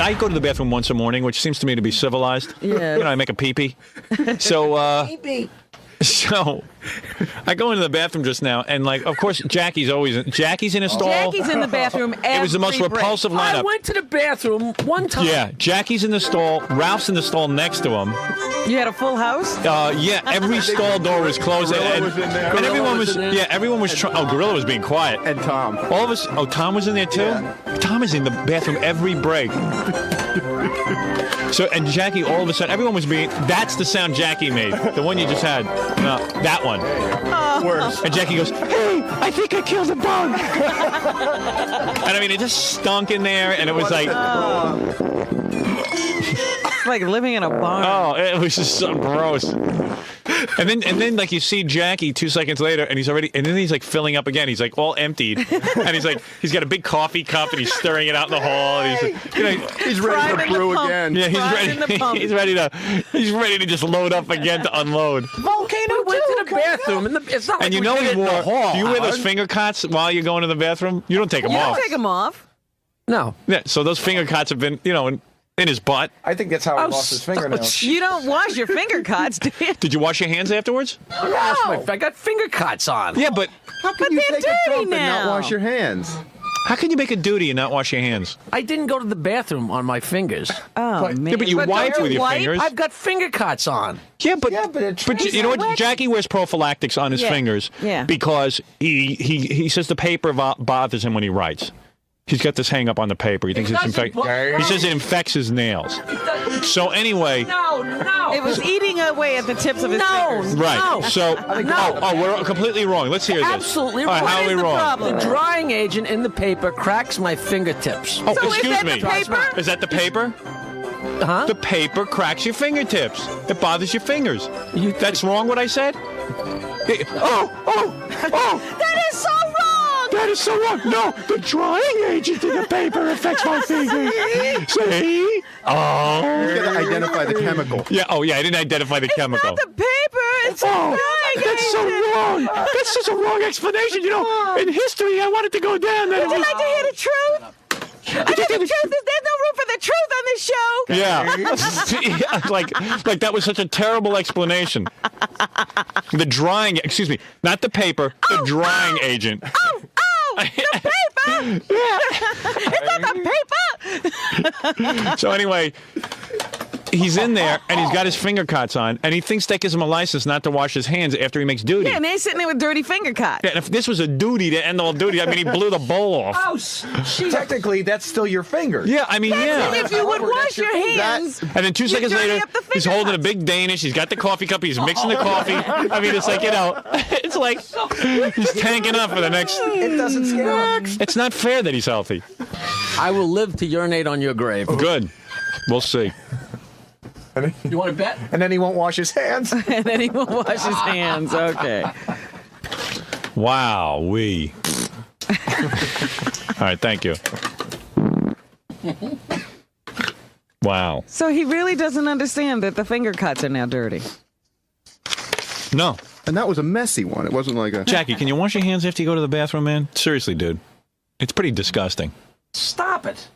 I go to the bathroom once a morning, which seems to me to be civilized. Yeah. You know, I make a pee-pee. So, So, I go into the bathroom just now, and like, of course, Jackie's in a stall. Jackie's in the bathroom. It was the most repulsive lineup. I went to the bathroom one time. Yeah, Jackie's in the stall. Ralph's in the stall next to him. You had a full house? Yeah, every stall door was closed, and everyone was. there. Everyone was. Gorilla was being quiet. And Tom. All of us. Oh, Tom was in there too. Yeah. Tom is in the bathroom every break. So, and Jackie, all of a sudden, everyone was being. That's the sound Jackie made. The one you just had. No, that one. Worse. And Jackie goes, "Hey, I think I killed a bug." And I mean, it just stunk in there, and it was like. It's like living in a barn. Oh, it was just so gross. And then, like, you see Jackie 2 seconds later, and then he's like filling up again. He's like all emptied, and he's got a big coffee cup, and he's stirring it out in the hall. And He's ready to brew again. Yeah, he's ready to just load up again to unload. Volcano went to the bathroom, and it's not like And you we know did he it in the wore. hall, Do you wear those Howard. finger cots while you're going to the bathroom? You don't take them You off. don't take them off. No. Yeah, so those finger cots have been, in his butt. I think that's how he lost his fingernails. You don't wash your finger cuts, do you? Did you wash your hands afterwards? I got finger cuts on. Yeah, but How can But you they're take a dirty dump and not now. wash your hands? how can you make a duty and not wash your hands? I didn't go to the bathroom on my fingers. Oh, man. Yeah, but you wipe don't with your wipe? fingers. I've got finger cuts on. Yeah, but it you know what? wet. Jackie wears prophylactics on his Yeah, fingers yeah. because he says the paper bothers him when he writes. He's got this hang up on the paper. He thinks it's infected. He says it infects his nails. So anyway, No. It was eating away at the tips of his fingers. right. No. So No. we're completely wrong. Let's hear this. Absolutely All right, wrong. how are What we is the wrong? problem? The drying agent in the paper cracks my fingertips. Oh, So is excuse that me. the paper? Is that the paper? Huh? The paper cracks your fingertips. It bothers your fingers. That's wrong. What I said? Oh! That is so wrong! That is so wrong. No, the drying agent in the paper affects my fingers. See? Oh. You got to identify the chemical. Yeah. Oh, yeah. I didn't identify the chemical. Not the paper. It's the drying That's so agent. wrong. That's such a wrong explanation. You know, in history, I wanted to go down. That it Would you was. like to hear the truth? There's no room for the truth on this show. Yeah. like that was such a terrible explanation. The drying, excuse me, not the paper, the drying agent. The paper. It's not the paper. So anyway, he's in there and he's got his finger cots on, and he thinks that gives him a license not to wash his hands after he makes duty. Yeah, and they're sitting there with dirty finger cuts. Yeah, and if this was a duty to end all duty, I mean, he blew the bowl off. Technically, that's still your finger. Yeah, I mean, yeah. If you would wash your hands. And then 2 seconds dirty later, up the he's finger holding a cuts. big Danish. He's got the coffee cup. He's mixing the coffee. I mean, it's like, it's like he's tanking up for the next. It doesn't scare him. It's not fair that he's healthy. I will live to urinate on your grave. Good. We'll see. You want to bet? And then he won't wash his hands. And then he won't wash his hands. Okay. Wow, we. All right, thank you. Wow. So he really doesn't understand that the finger cuts are now dirty. No. And that was a messy one. It wasn't like a... Jackie, can you wash your hands after you go to the bathroom, man? Seriously, dude. It's pretty disgusting. Stop it.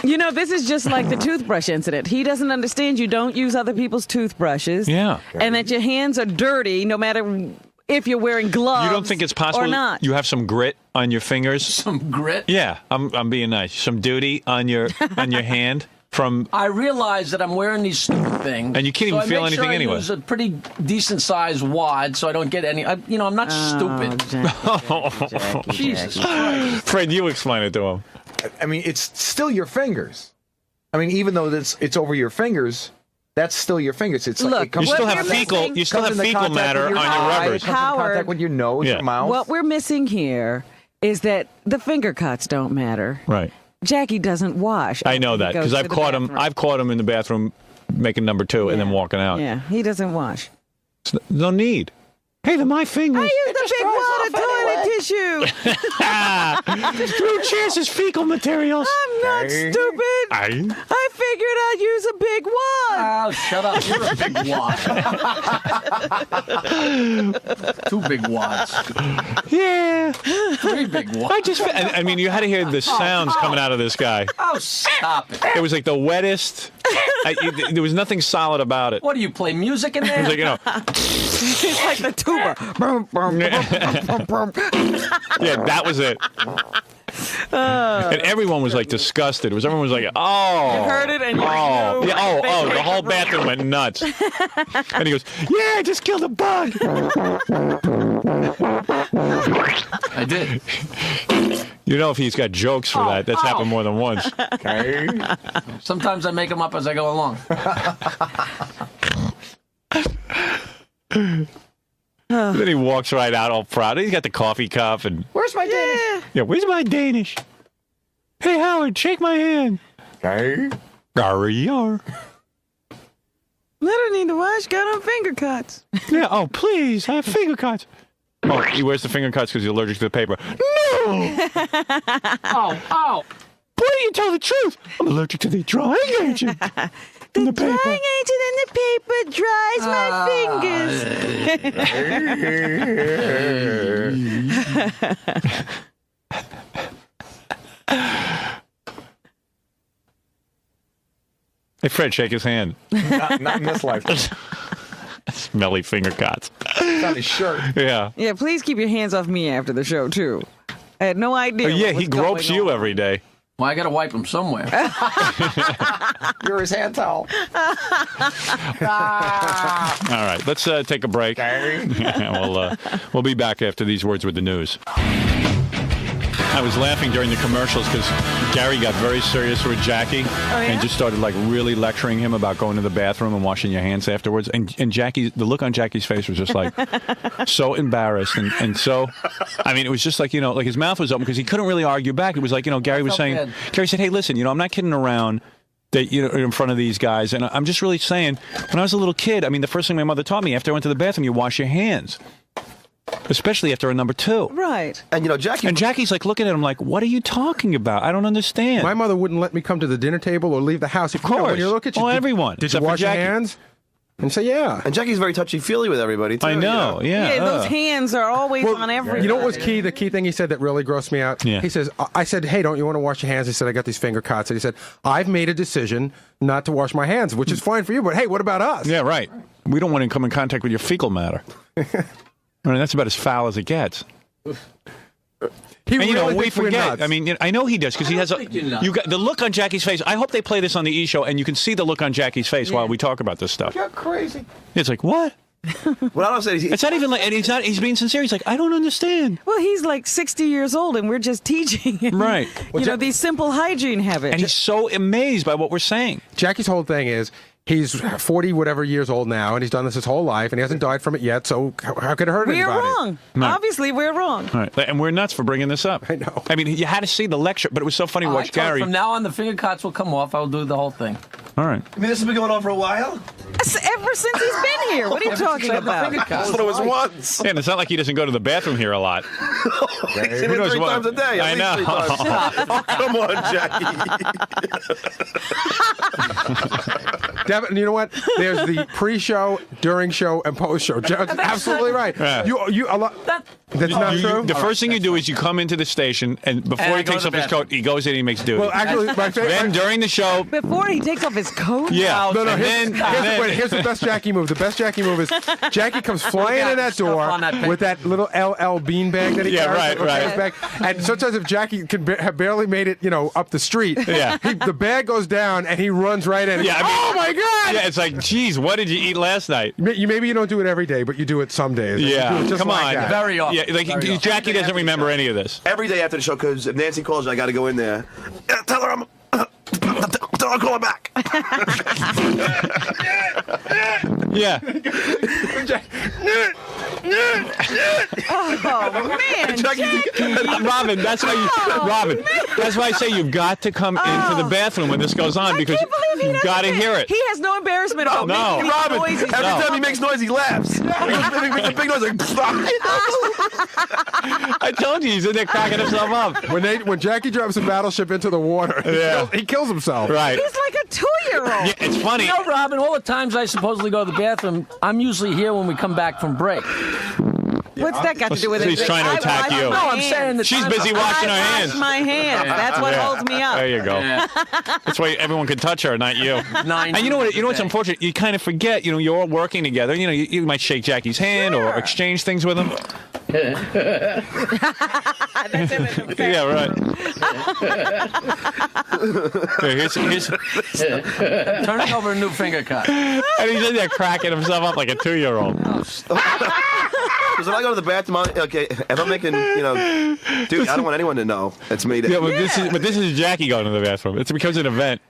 You know, this is just like the toothbrush incident. He doesn't understand you don't use other people's toothbrushes. Yeah. And that your hands are dirty no matter if you're wearing gloves You don't think it's possible or not. you have some grit on your fingers? Some grit. Yeah, I'm being nice. Some duty on your hand from. I realize that I'm wearing these stupid things. And you can't even I feel make anything sure anyway. I use a pretty decent sized wad so I don't get any. I'm not stupid. Jackie, Jesus Jackie. Christ. Fred, you explain it to him. I mean, it's still your fingers. I mean, even though it's over your fingers, that's still your fingers. It's like Look, it comes You still What have we're fecal. missing- You still comes have into fecal contact matter with on your your eye, rubbers. It comes in contact Howard. with your nose, Yeah. your mouth. What we're missing here is that the finger cuts don't matter. Right. Jackie doesn't wash. I know after that he because goes I've to the caught him. bathroom. I've caught him in the bathroom making number 2 and then walking out. Yeah, he doesn't wash. No need. Hey, they're my fingers. I use the big wad of toilet tissue. There's 2 chances fecal materials. I'm not stupid. I figured I'd use a big wad. Oh, shut up. You're a big wad. 2 big wads. Yeah. 3 big wads. I mean, you had to hear the sounds coming out of this guy. Oh, stop it. It was like the wettest. There was nothing solid about it. What do you play music in there? It was like, It's like the tuba. yeah, that was it. And everyone was like disgusted. Everyone was like, oh. You heard it and you oh, knew. yeah, the whole bathroom went nuts. And he goes, yeah, I just killed a bug. I did. You know, if he's got jokes for that, that's happened more than once. Okay. Sometimes I make them up as I go along. Then he walks right out all proud. He's got the coffee cup and Where's my Danish? yeah, where's my Danish? Hey Howard, shake my hand. Okay. Yar yar. Let her need to wash. Got on finger cuts. Yeah. Oh please, I have finger cuts. Oh, he wears the finger cuts because he's allergic to the paper. No. Oh. Boy, you tell the truth. I'm allergic to the drying agent in the paper. Drying agent in the paper dries my fingers. Hey Fred, shake his hand. Not in this lifetime. Smelly finger cuts. It's on his shirt. Yeah. Yeah, please keep your hands off me after the show, too. I had no idea. Oh, yeah, what was he gropes going you on. every day. Well, I got to wipe them somewhere. You're his hand towel. All right, let's take a break. Yeah, we'll be back after these words with the news. I was laughing during the commercials because Gary got very serious with Jackie and just started like really lecturing him about going to the bathroom and washing your hands afterwards. And Jackie, the look on Jackie's face was just like so embarrassed and so, I mean, it was just like, you know, like his mouth was open because he couldn't really argue back. It was like, you know, Gary was saying, bad. Gary said, hey, listen, you know, I'm not kidding around. That, you know, in front of these guys, and I'm just really saying, when I was a little kid, I mean, the first thing my mother taught me after I went to the bathroom, you wash your hands, especially after a number 2. Right. And you know, Jackie. And Jackie's like looking at him like, "What are you talking about? I don't understand." My mother wouldn't let me come to the dinner table or leave the house. Of course. when you look at you, Oh, everyone, Did you except for wash your Jackie. hands? And say, yeah. And Jackie's very touchy-feely with everybody, too. I know, yeah. Yeah, those hands are always on everything. You know what was key? The key thing he said that really grossed me out? Yeah. He says, I said, hey, don't you want to wash your hands? He said, I got these finger cuts. And he said, I've made a decision not to wash my hands, which is fine for you, but hey, what about us? Yeah, right. We don't want to come in contact with your fecal matter. I mean, that's about as foul as it gets. He And, you know, really we thinks we're forget. nuts. I mean, you know, I know he does because he has think you're nuts. you got the look on Jackie's face. I hope they play this on the E! Show and you can see the look on Jackie's face while we talk about this stuff. You're crazy. It's like, what? What I don't say is It's not even like, and he's being sincere. He's like, I don't understand. Well, he's like 60 years old, and we're just teaching him, Right. you know, these simple hygiene habits. And he's so amazed by what we're saying. Jackie's whole thing is, he's 40 whatever years old now, and he's done this his whole life, and he hasn't died from it yet. So how could it hurt We're anybody? wrong. Obviously, we're wrong. All right. And we're nuts for bringing this up. I know. I mean, you had to see the lecture, but it was so funny to watch Gary. From now on, the finger cuts will come off. I'll do the whole thing. All right. I mean, this has been going on for a while. Ever since he's been here. What are you talking about? That's what it was once. Yeah, and it's not like he doesn't go to the bathroom here a lot. He's in Who it knows 3 what- times a day. I At know. least 3 times. Oh, come on, Jackie. Devin, you know what? There's the pre-show, during show, and post-show. Joe's absolutely right. Yeah. That's not true? The first thing you do is you come into the station, and before And I he go takes to off the his bathroom. coat, he goes in and he makes duty. Well, actually, my Then favorite... during the show, Before he takes off his coat? yeah. No, and here's, then, wait, here's the best Jackie move. The best Jackie move is Jackie comes flying in that Stuff door on that with that little LL bean bag that he Yeah, carries. right, that right. carries back. And sometimes if Jackie can have barely made it, you know, up the street, Yeah. the bag goes down and he runs right in. Yeah, I mean- oh my God! yeah, it's like, geez, what did you eat last night? Maybe you don't do it every day, but you do it some days. You Yeah, do it just come like on. that. Very often. Yeah, like Very often. Jackie doesn't remember any of this. Every day after the show, because if Nancy calls you, I got to go in there. Yeah, tell her I'll call her back. Yeah. man, Jackie. Robin, that's why that's why I say you've got to come into the bathroom when this goes on because I can't believe he you've doesn't got to hear it. He has no embarrassment about No. making Robin, noises. every time he makes noise, he laughs. He makes a big noise like. I told you he's in there cracking himself up. When Jackie drops a battleship into the water, he kills himself. Right. He's like a 2-year-old. Yeah, it's funny. You know, Robin, all the times I supposedly go to the bathroom, I'm usually here when we come back from break. What's that got to do with So it? he's trying to attack you. No, I'm saying that She's busy washing her I hands. wash my hands. That's what holds me up. There you go. That's why everyone can touch her, not you. And you know what? You know what's unfortunate? You kind of forget. You know, you're all working together. You know, you might shake Jackie's hand or exchange things with him. That's him in the Yeah, right. Here, here's, turning over a new finger cut. and he's in there cracking himself up like a 2-year-old. Because if I go to the bathroom, okay, if I'm making, dude, I don't want anyone to know it's me. Yeah, but this is Jackie going to the bathroom. It's because of an event.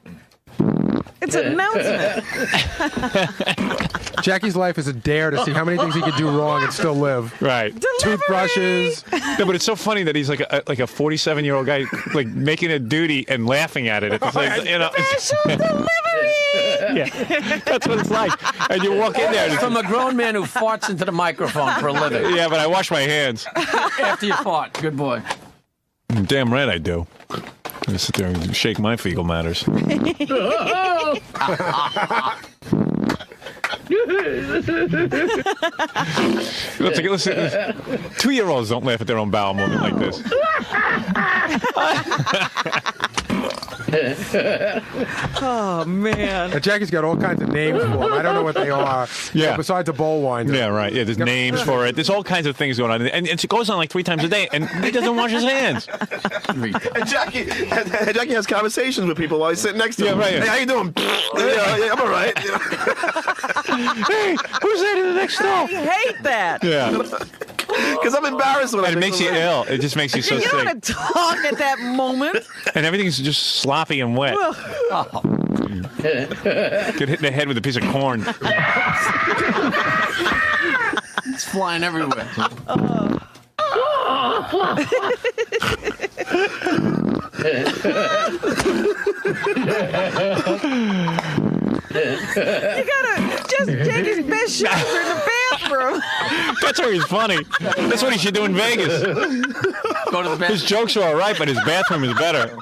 It's an announcement. Jackie's life is a dare to see how many things he could do wrong and still live. Right. Toothbrushes. No, but it's so funny that he's like a 47-year-old guy, like making a duty and laughing at it. It's like, Special delivery. yeah, that's what it's like. And you walk in there. And From a grown man who farts into the microphone for a living. yeah, but I wash my hands. After you fart. Good boy. Damn right I do. I sit there and shake my fecal matters. Listen, 2-year-olds don't laugh at their own bowel movement like this. Oh, man. And Jackie's got all kinds of names for him. I don't know what they are. Yeah. Besides a bowl winder. Yeah, right. Yeah, there's names for it. There's all kinds of things going on. And it goes on like 3 times a day, and he doesn't wash his hands. And Jackie has conversations with people while he's sitting next to him. Yeah, right. Hey, how you doing? Yeah, I'm all right. Hey, who's that in the next I door? hate that. Yeah. Because I'm embarrassed when I And it think makes you ill. It just makes you so You don't sick. want to talk at that moment. And everything's just sloppy and wet. Get hit in the head with a piece of corn. It's flying everywhere. You gotta just take his best shots in the bathroom. That's where he's funny. That's what he should do in Vegas. Go to the His bathroom. jokes are all right, but his bathroom is better.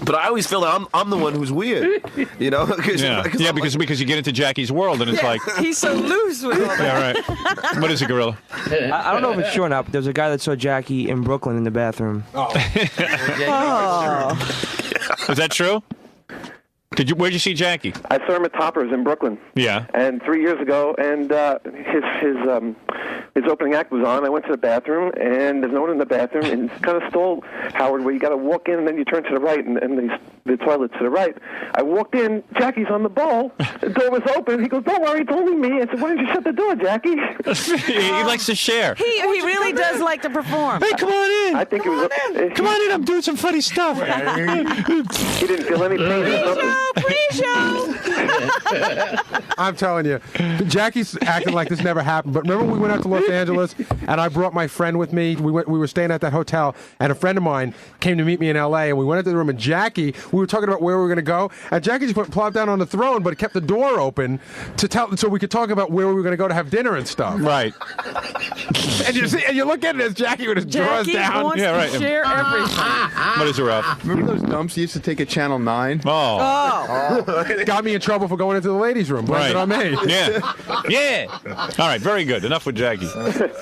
But I always feel that I'm the one who's weird, Yeah, I'm because you get into Jackie's world and it's like, He's so loose with all that. yeah, right. What is it, Gorilla? I don't know if it's true or not, but there's a guy that saw Jackie in Brooklyn in the bathroom. Is that true? Where'd you see Jackie? I saw him at Topper's in Brooklyn. Yeah. And 3 years ago, and his opening act was on. I went to the bathroom, and there's no one in the bathroom, and it's kind of stole, Howard, where you got to walk in, and then you turn to the right, and the toilet's to the right. I walked in, Jackie's on the bowl, the door was open. He goes, "Don't worry, it's only me." I said, "Why didn't you shut the door, Jackie?" He likes to share. He really does like to perform. Hey, come on in. I think it was. Come on in. I'm doing some funny stuff. He didn't feel any pain or nothing. Pre-show. I'm telling you, Jackie's acting like this never happened. But remember when we went out to Los Angeles and I brought my friend with me? We were staying at that hotel, and a friend of mine came to meet me in L.A. And we went into the room, and Jackie, we were talking about where we were going to go, and Jackie just went plop down on the throne, but kept the door open so we could talk about where we were going to go to have dinner and stuff. Right. And you look at it as Jackie with his drawers Jackie down. wants Yeah, right. to share everything. What is it, Ralph? Remember those dumps you used to take at Channel 9? Oh. Got me in trouble for going into the ladies' room. Blame Right. it on me. Yeah. Yeah. All right. Very good. Enough with Jackie.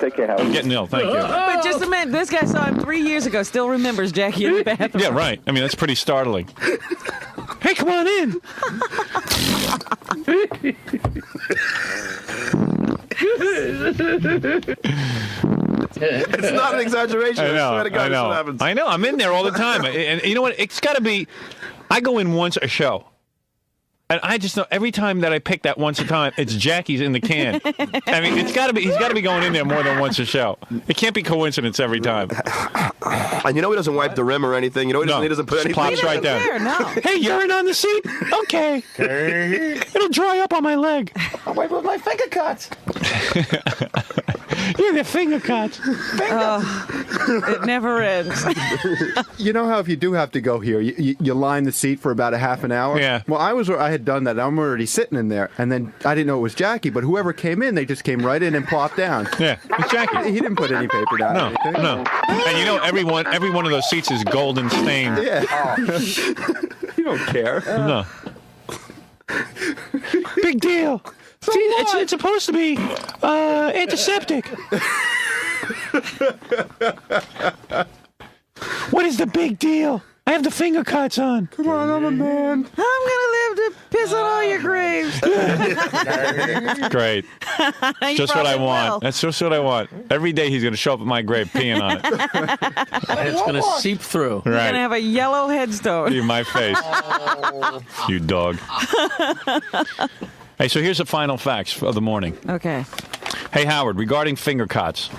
Take care, Howard. Getting ill. Thank you. But just a minute, this guy saw him 3 years ago, still remembers Jackie in the bathroom. Yeah, right. I mean, that's pretty startling. Hey, come on in. It's not an exaggeration. I swear to God, I know. This happens. I know. I'm in there all the time. And you know what? It's got to be. I go in once a show. And I just know every time that I pick that once a time, it's Jackie's in the can. I mean, he's got to be going in there more than once a show. It can't be coincidence every time. And you know he doesn't wipe the rim or anything. You know he doesn't put anything. Plops right down. There, no. Hey, urine on the seat? Okay. It'll dry up on my leg. I'll wipe with my finger cuts. Yeah, they're finger cuts. It never ends. You know how if you do have to go here, you line the seat for about a half an hour? Yeah. Well, I had done that. I'm already sitting in there, and then I didn't know it was Jackie, but whoever came in, they just came right in and plopped down. Yeah, it's Jackie. He didn't put any paper down or anything. No. And you know, every one of those seats is golden stained. Yeah. You don't care. No. Big deal. See, it's supposed to be antiseptic. What is the big deal? I have the finger cuts on. Come on, I'm a man. I'm gonna live to piss on all your graves. Great. You Just what I probably want. will. That's just what I want. Every day he's going to show up at my grave peeing on it. And it's going to seep through. You're Right. gonna have a yellow headstone. In my face. You dog. Hey, so here's the final facts of the morning. Okay. Hey, Howard, regarding finger cots.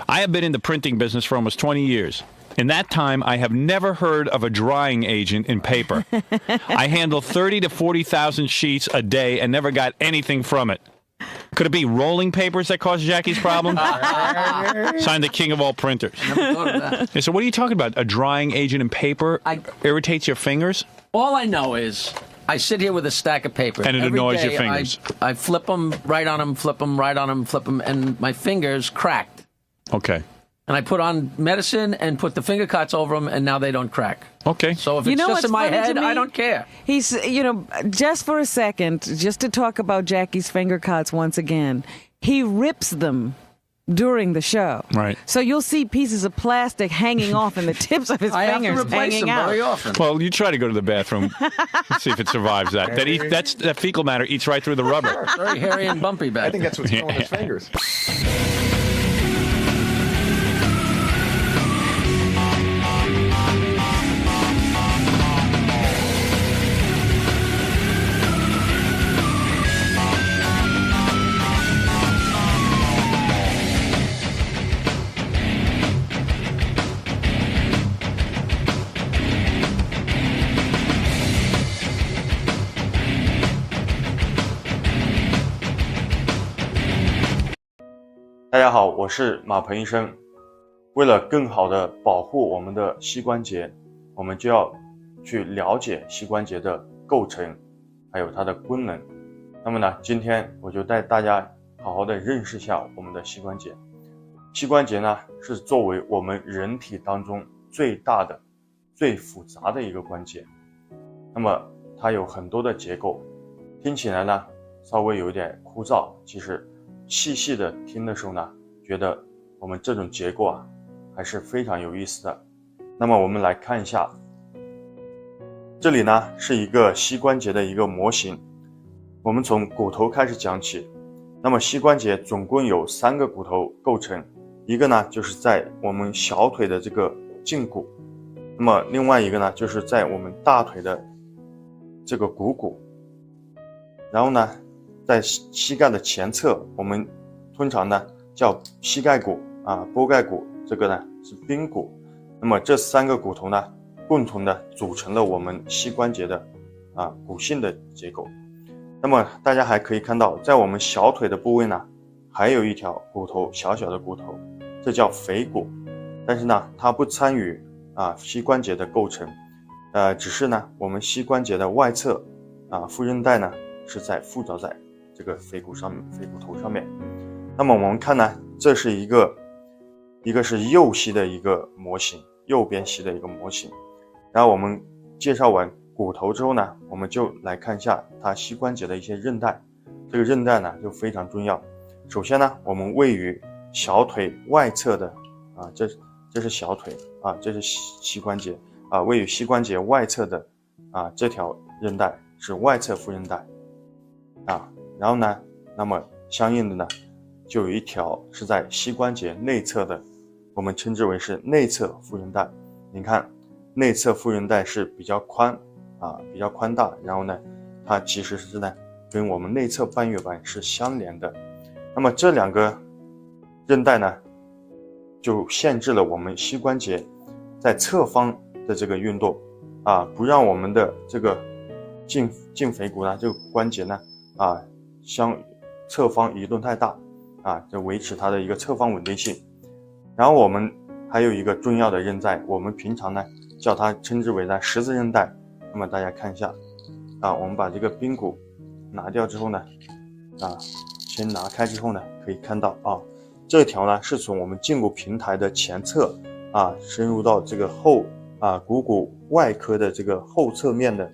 I have been in the printing business for almost 20 years. In that time, I have never heard of a drying agent in paper. I handle 30 to 40,000 sheets a day and never got anything from it. Could it be rolling papers that caused Jackie's problem? Signed the king of all printers. Never thought of that. Yeah, so what are you talking about? A drying agent in paper irritates your fingers? All I know is I sit here with a stack of paper. And it Every annoys your day fingers. I flip them, write on them, flip them, write on them, flip them, and my fingers cracked. Okay. And I put on medicine and put the finger cuts over them, and now they don't crack. Okay. So if You it's know just what's in my funny to head, me? I don't care. He's, just for a second, just to talk about Jackie's finger cuts once again, he rips them during the show. Right. So you'll see pieces of plastic hanging off and the tips of his I have to fingers replace hanging them out. very often. Well, you try to go to the bathroom and see if it survives that. That fecal matter eats right through the rubber. Very hairy and bumpy back I think that's what's killing his fingers.大家好，我是马鹏医生。为了更好的保护我们的膝关节，我们就要去了解膝关节的构成，还有它的功能。那么呢，今天我就带大家好好的认识一下我们的膝关节。膝关节呢，是作为我们人体当中最大的、最复杂的一个关节。那么它有很多的结构，听起来呢稍微有一点枯燥，其实细细的听的时候呢，觉得我们这种结构啊还是非常有意思的。那么我们来看一下，这里呢是一个膝关节的一个模型，我们从骨头开始讲起。那么膝关节总共有3个骨头构成，一个呢就是在我们小腿的这个胫骨，那么另外一个呢就是在我们大腿的这个股骨，然后呢在膝盖的前侧，我们通常呢叫膝盖骨啊、拨盖骨，这个呢是髌骨。那么这3个骨头呢，共同的组成了我们膝关节的骨性的结构。那么大家还可以看到，在我们小腿的部位呢，还有一条骨头，小小的骨头，这叫腓骨。但是呢，它不参与膝关节的构成，只是呢，我们膝关节的外侧副韧带呢是附着在这个腓骨上面，腓骨头上面。那么我们看呢，这是一个是右膝的一个模型，右边膝的一个模型。然后我们介绍完骨头之后呢，我们就来看一下它膝关节的一些韧带。这个韧带呢就非常重要。首先呢，我们位于小腿外侧的这是小腿这是膝关节位于膝关节外侧的这条韧带是外侧副韧带然后呢，那么相应的呢，就有一条是在膝关节内侧的，我们称之为是内侧副韧带。你看，内侧副韧带是比较宽比较宽大，然后呢，它其实是呢跟我们内侧半月板是相连的。那么这2个韧带呢，就限制了我们膝关节在侧方的这个运动不让我们的这个胫腓骨呢这个关节呢向侧方移动太大就维持它的一个侧方稳定性。然后我们还有一个重要的韧带，我们平常呢叫它称之为呢十字韧带。那么大家看一下我们把这个髌骨拿掉之后呢先拿开之后呢，可以看到这条呢是从我们胫骨平台的前侧深入到这个股骨外科的这个后侧面的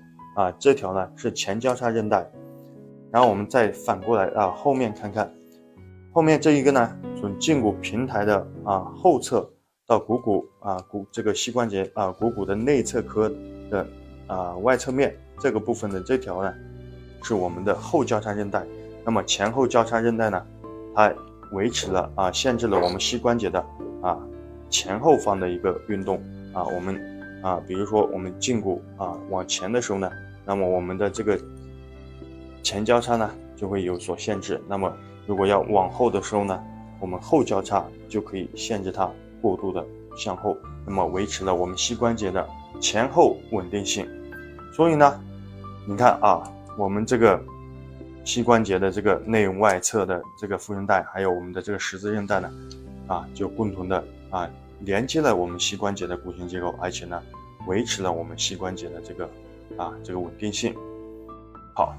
这条呢是前交叉韧带。然后我们再反过来后面看看，后面这一个呢从胫骨平台的后侧到股骨这个膝关节股骨的内侧科的外侧面这个部分的这条呢是我们的后交叉韧带。那么前后交叉韧带呢，它维持了限制了我们膝关节的前后方的一个运动我们比如说我们胫骨往前的时候呢，那么我们的这个前交叉呢就会有所限制。那么如果要往后的时候呢，我们后交叉就可以限制它过度的向后，那么维持了我们膝关节的前后稳定性。所以呢，你看我们这个膝关节的这个内外侧的这个副韧带，还有我们的这个十字韧带呢，就共同的连接了我们膝关节的骨形结构，而且呢，维持了我们膝关节的这个稳定性。好。